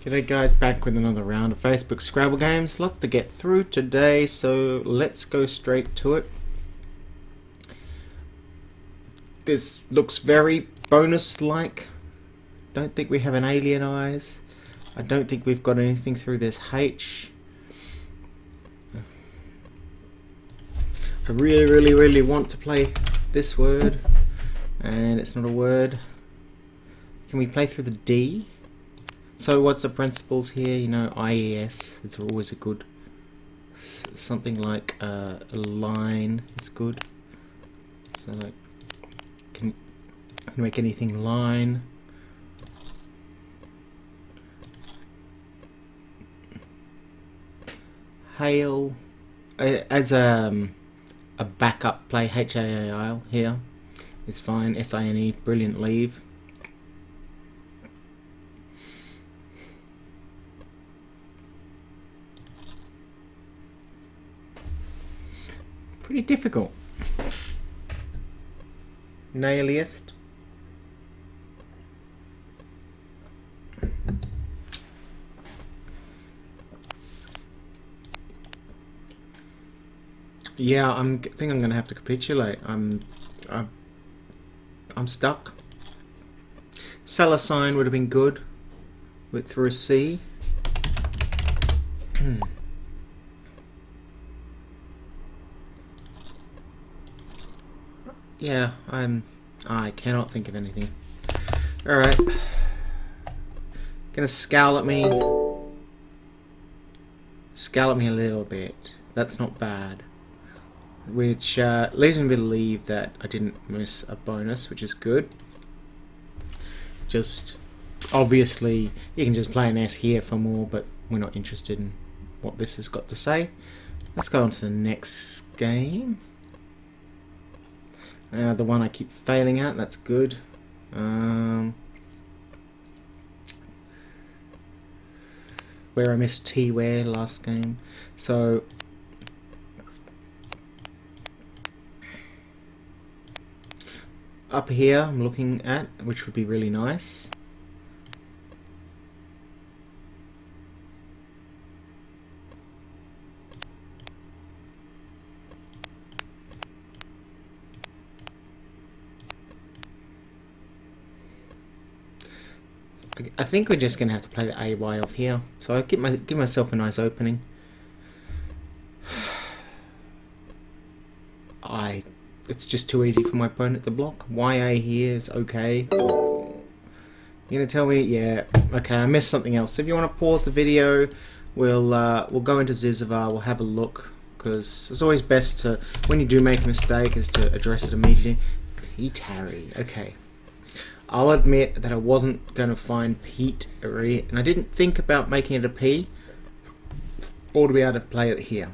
G'day guys, back with another round of Facebook Scrabble games. Lots to get through today, so let's go straight to it. This looks very bonus-like. Don't think we have an analyse. I don't think we've got anything through this H. I really want to play this word, and it's not a word. Can we play through the D? So what's the principles here? You know, IES is always a good, something like a line is good. So like, can make anything line. Hail, as a backup play, HAAL here is fine. SINE, brilliant leave. Pretty difficult. Nailiest. Yeah, I think I'm gonna have to capitulate. I'm stuck. Seller sign would have been good with through a C. Yeah, I cannot think of anything. Alright. Gonna scowl at me. Scowl at me a little bit. That's not bad. Which leaves me to believe that I didn't miss a bonus, which is good. Just, obviously, you can just play an S here for more, but we're not interested in what this has got to say. Let's go on to the next game. The one I keep failing at, that's good. Where I missed T-ware last game. So up here I'm looking at, which would be really nice. I think we're just going to have to play the AY off here. So I give myself a nice opening. It's just too easy for my opponent to block. YA here is okay. You're going to tell me? Yeah. Okay, I missed something else. So if you want to pause the video, we'll go into Zizavar. We'll have a look, because it's always best to, when you do make a mistake, is to address it immediately. He tarried. Okay. I'll admit that I wasn't going to find Pete and I didn't think about making it a P or to be able to play it here.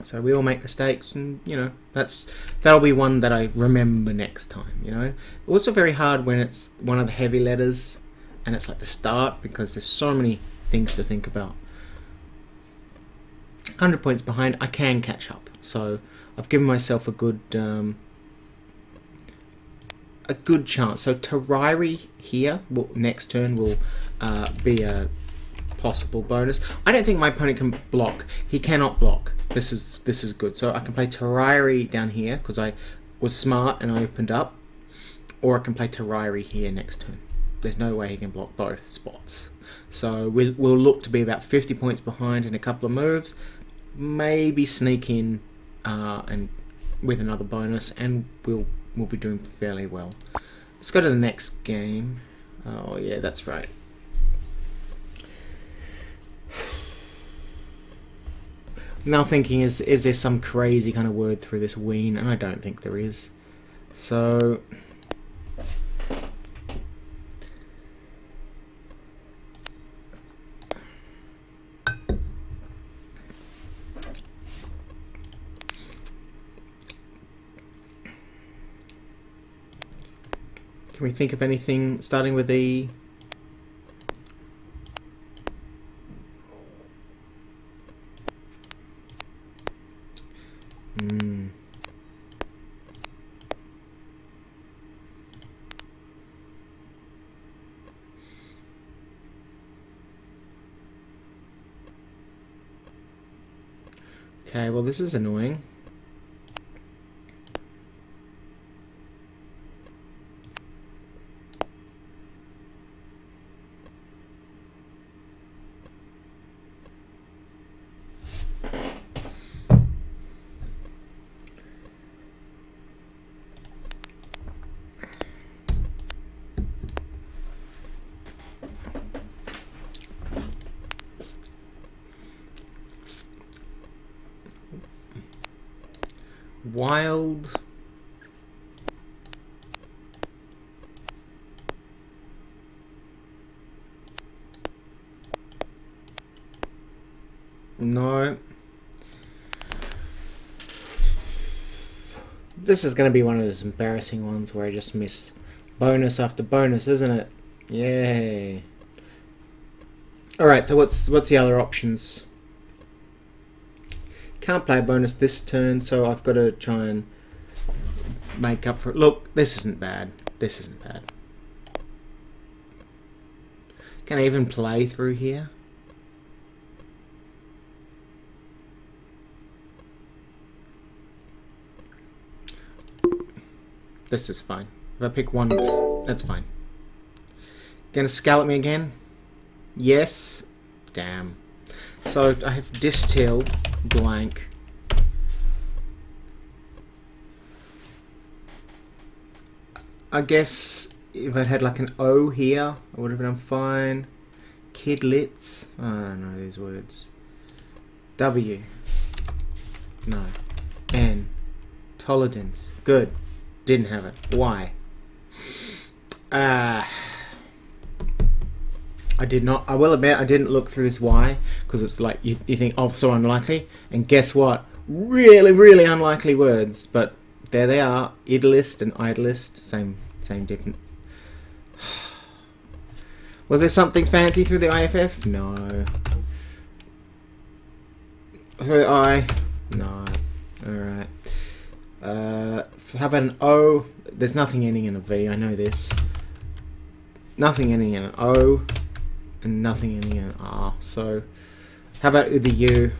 So we all make mistakes, and you know, that'll be one that I remember next time, you know. Also very hard when it's one of the heavy letters and it's like the start, because there's so many things to think about. 100 points behind, I can catch up. So I've given myself a good chance. So Terrari here next turn will be a possible bonus. I don't think my opponent can block. He cannot block. This is good. So I can play Terrari down here because I was smart and I opened up, or I can play Terrari here next turn. There's no way he can block both spots. So we'll look to be about 50 points behind in a couple of moves. Maybe sneak in and with another bonus, and we'll be doing fairly well. Let's go to the next game. Oh yeah, that's right. Now thinking, is there some crazy kind of word through this ween? And I don't think there is. So can we think of anything starting with E? Okay, well this is annoying. Wild. No. This is going to be one of those embarrassing ones where I just miss bonus after bonus, isn't it? Yay. Alright, so what's the other options? Can't play a bonus this turn, so I've got to try and make up for it. Look, this isn't bad. This isn't bad. Can I even play through here? This is fine. If I pick one, that's fine. Gonna scallop me again? Yes. Damn. So I have distill blank. I guess if I'd had like an O here, I would have done fine. Kidlets. I don't know these words. W. No. N. Tolerance. Good. Didn't have it. Why? I did not. I will admit I didn't look through this why, because it's like you think, oh, so unlikely, and guess what? Really, really unlikely words, but there they are. Idlist and idlist, same different. Was there something fancy through the IFF? No. Through the I? No. All right. How about an O? There's nothing ending in a V. I know this. Nothing ending in an O. And nothing ending in an R. So, how about the U?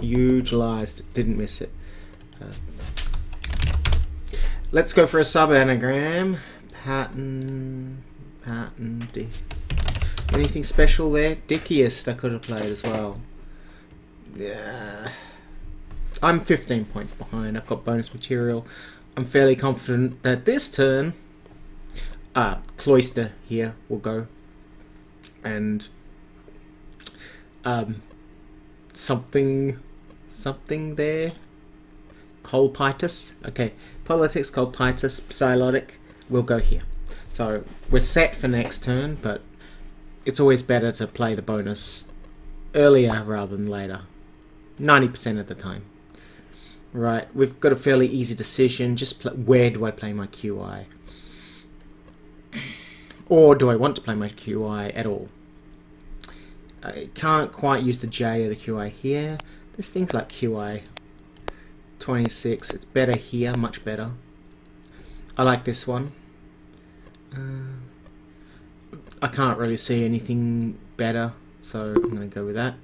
Utilized. Didn't miss it. Let's go for a sub-anagram. Pattern. Anything special there? Dickiest I could have played as well. Yeah. I'm 15 points behind. I've got bonus material. I'm fairly confident that this turn, Cloister here will go. And something there. Colpitis. Okay, politics, colpitis, psilotic will go here. So we're set for next turn, but it's always better to play the bonus earlier rather than later. 90% of the time. Right, we've got a fairly easy decision. Just where do I play my QI? Or do I want to play my QI at all? I can't quite use the J or the QI here. There's things like QI 26. It's better here, much better. I like this one. I can't really see anything better, so I'm going to go with that.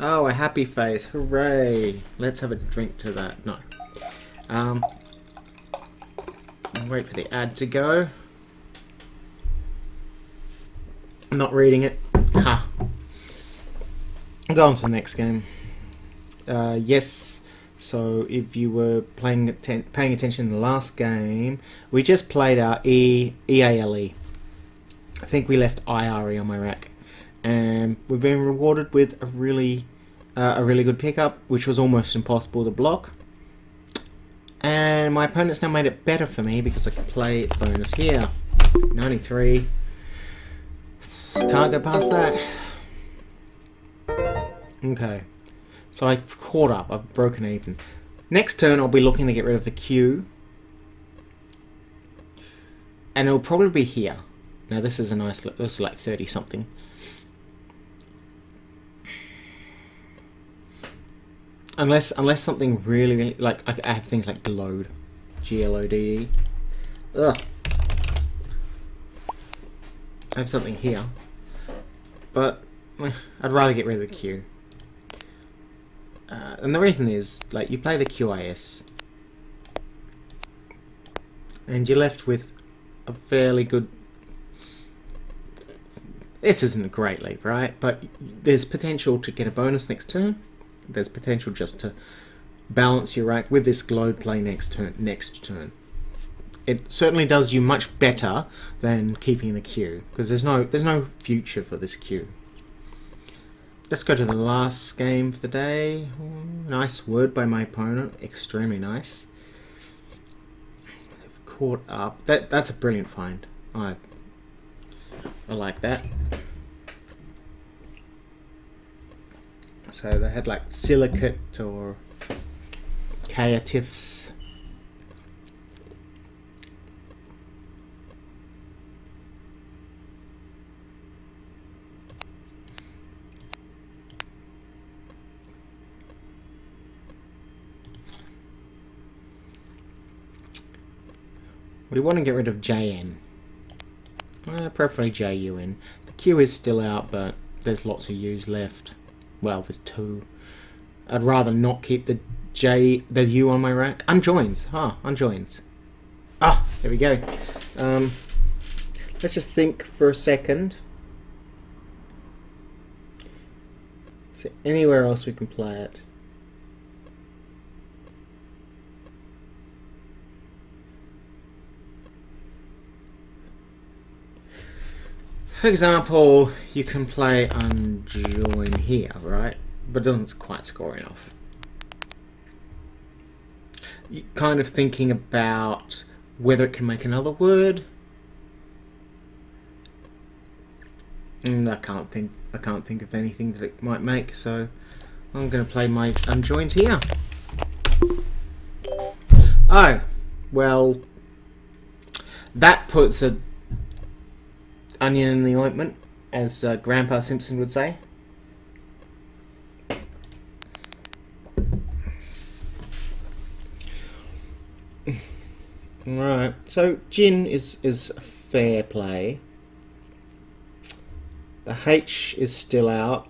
Oh, a happy face. Hooray. Let's have a drink to that. No. Wait for the ad to go. I'm not reading it. Ha. Go on to the next game. Yes. So if you were paying attention in the last game, we just played our EALE. I think we left IRE on my rack, and we've been rewarded with a really good pickup, which was almost impossible to block. And my opponent's now made it better for me because I can play bonus here. 93. Can't go past that. Okay. So I've caught up. I've broken even. Next turn I'll be looking to get rid of the Q. And it'll probably be here. Now this is a nice, this is like 30 something. Unless something really, like, I have things like glowed. G-L-O-D-E. Ugh. I have something here. But I'd rather get rid of the Q. And the reason is, like, you play the QIS, and you're left with a fairly good... This isn't a great leap, right? But there's potential to get a bonus next turn. There's potential just to balance your rank with this glowed play next turn. It certainly does you much better than keeping the Q, because there's no future for this Q. Let's go to the last game for the day. Nice word by my opponent, extremely nice. They've caught up. That's a brilliant find. I like that. So they had like silicate or caetifs. We want to get rid of JN. Preferably JUN. The Q is still out, but there's lots of U's left. Well, there's 2. I'd rather not keep the U on my rack. Unjoins. Unjoins. There we go. Let's just think for a second. Is there anywhere else we can play it? For example, you can play unjoin here, right? But it doesn't quite score enough. You're kind of thinking about whether it can make another word. And I can't think of anything that it might make, so I'm going to play my unjoins here. Oh, well, that puts a onion in the ointment, as Grandpa Simpson would say. Right, so Jin is fair play. The H is still out.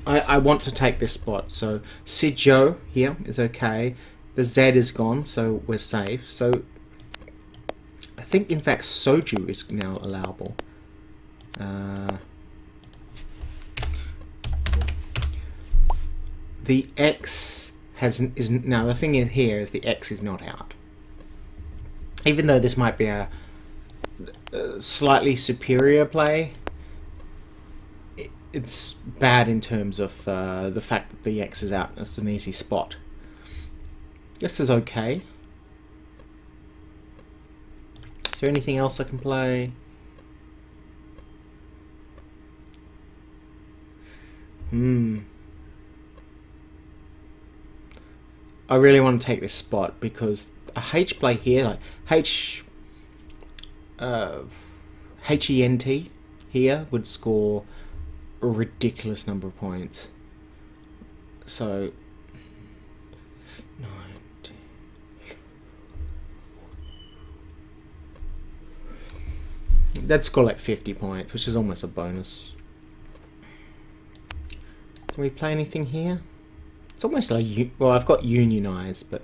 I want to take this spot, so Sijo here is okay. The Z is gone, so we're safe. So I think in fact Soju is now allowable. The X is now, the thing is here is the X is not out. Even though this might be a slightly superior play, it's bad in terms of the fact that the X is out. It's an easy spot. This is okay. Is there anything else I can play? I really want to take this spot because a H play here, like HENT here would score a ridiculous number of points. So 9, 10. That'd score like 50 points, which is almost a bonus. Can we play anything here? It's almost like, well, I've got unionize, but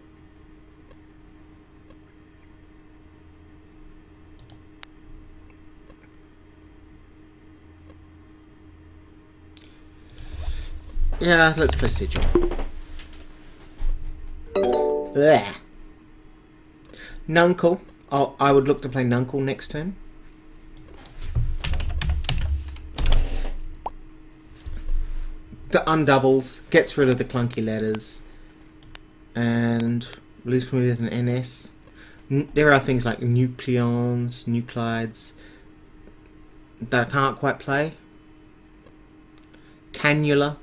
yeah, let's play Sigil. There. Nuncle. I would look to play Nuncle next turn. The undoubles, gets rid of the clunky letters, and leaves me with an NS. There are things like nucleons, nuclides, that I can't quite play. Cannula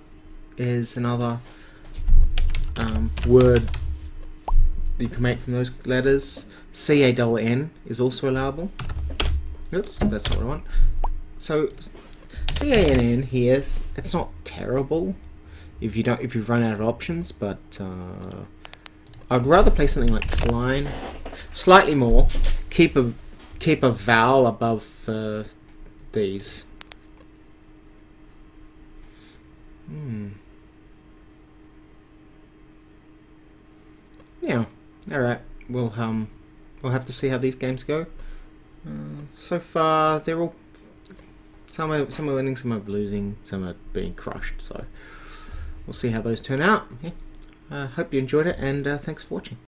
is another word you can make from those letters. CANN is also allowable. Oops, that's not what I want. So CANN here, it's not terrible if you've run out of options, but I'd rather play something like Klein, slightly more. Keep a vowel above these. Yeah. All right. We'll have to see how these games go. So far, they're all some are winning, some are losing, some are being crushed. So we'll see how those turn out. Yeah. Hope you enjoyed it, and thanks for watching.